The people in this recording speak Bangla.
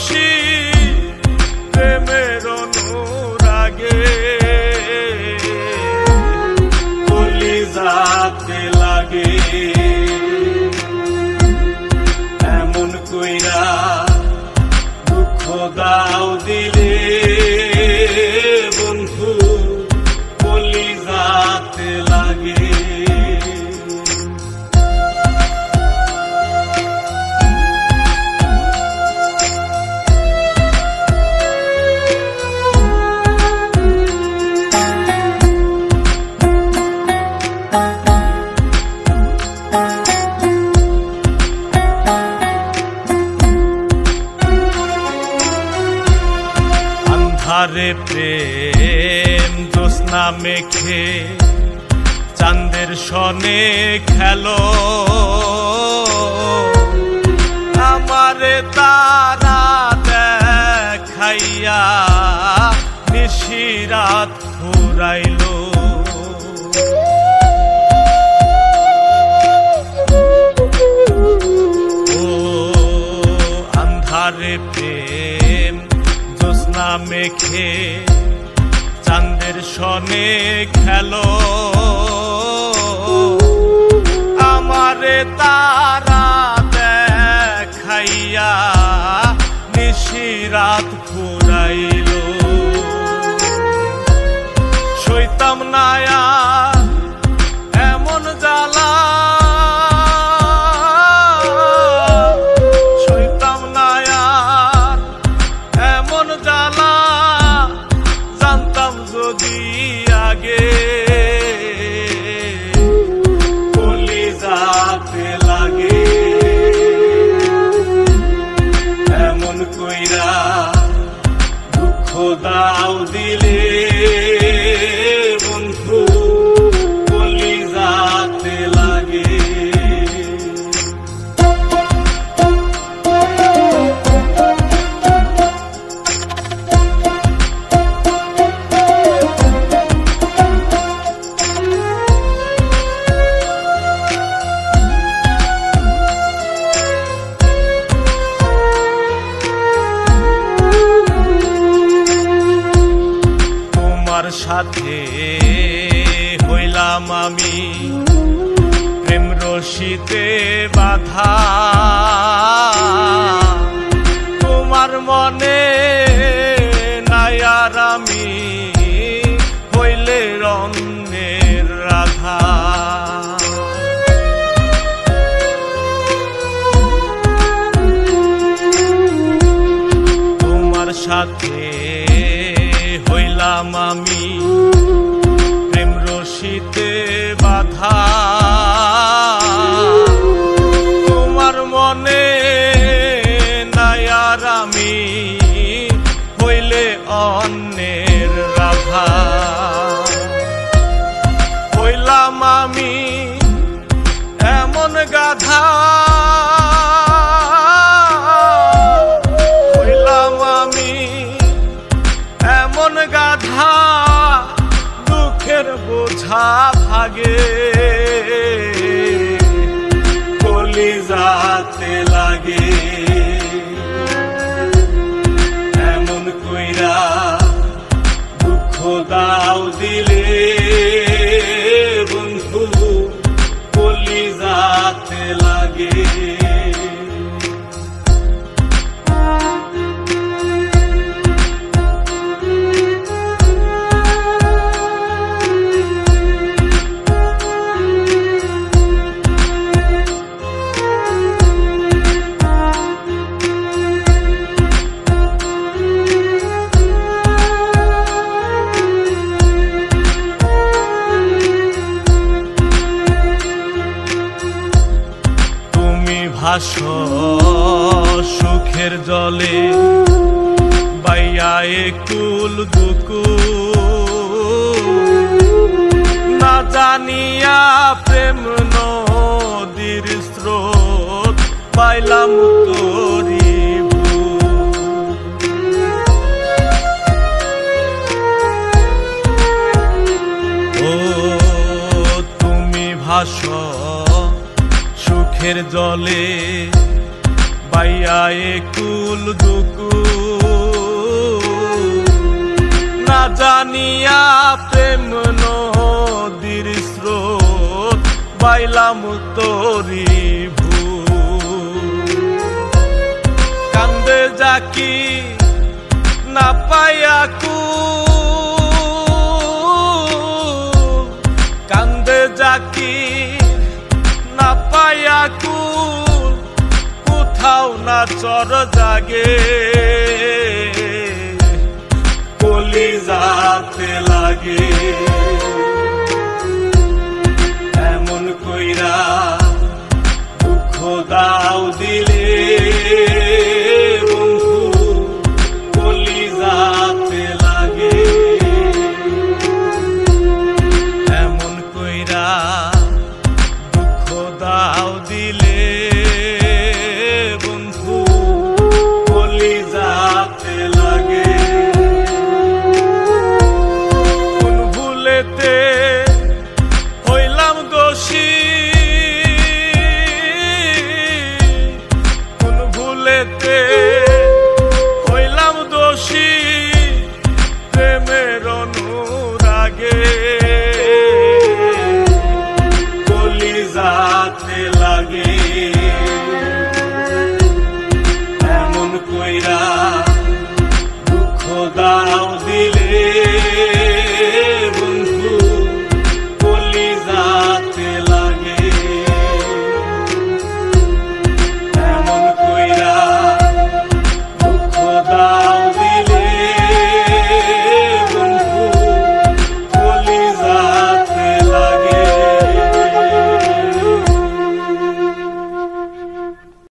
খুশি প্রেমের অনুরাগে কলিজাতে লাগে এমন কইরা দুঃখ দাও দিলে বন্ধু কলিজাতে লাগে। আরে প্রেম জ্যোৎস্না মেখে চাঁদের সনে খেলো আমারে তারা দেখাইয়া নিশিরাত ফুরাইলো। ও আন্ধারে প্রেম জ্যোৎস্না মেখে চাঁদের সনে খেলো আমারে তারা দেখাইয়া নিশিরাত ফুরাইলো। সইতাম না এমন জ্বালা যদি আগে কলিজাতে লাগে এমন কইরা দুঃখ দাও দিলে বন্ধু কলিজাতে লাগে। সাথে হইলাম আমি প্রেম রশিতে বাধা তোমার মনে নাই আর আমি হইলে অন্যের রাধা। তোমার সাথে হইলাম আমি প্রেম রশিতে বাধা তোমার মনে নাই আর আমি হইলে অন্যের রাধা। হইলাম আমি এমন গাধা এমন গাধা দুঃখের বোঝা ভাগে কলিজাতে লাগে এমন কইরা দুঃখ দাও দিলে বন্ধু কলিজাতে লাগে। ভাসো সুখের জলে বাইয়া একুল দুকুল না জানিয়া প্রেম নদীর স্রোত পাইলাম তোরি ও তুমি ভাসো সুখের জলে বাইয়া একুল ব্যাকুল দুকু না জানিয়া প্রেম নদীর স্রোত বাইলাম তোরি কান্দে যাকি না পাইয়া কুল কান্দে যাকি না পাইয়া কুল কোথাও না চর জাগে কলিজাতে লাগে এমন কইরা দুঃখ দাও দিলে বন্ধু কলিজাতে লাগে এমন কইরা দুঃখ দাও দিলে বন্ধু কলিজাতে লাগে কোন ভুলেতে হইলাম দোষী কোন ভুলেতে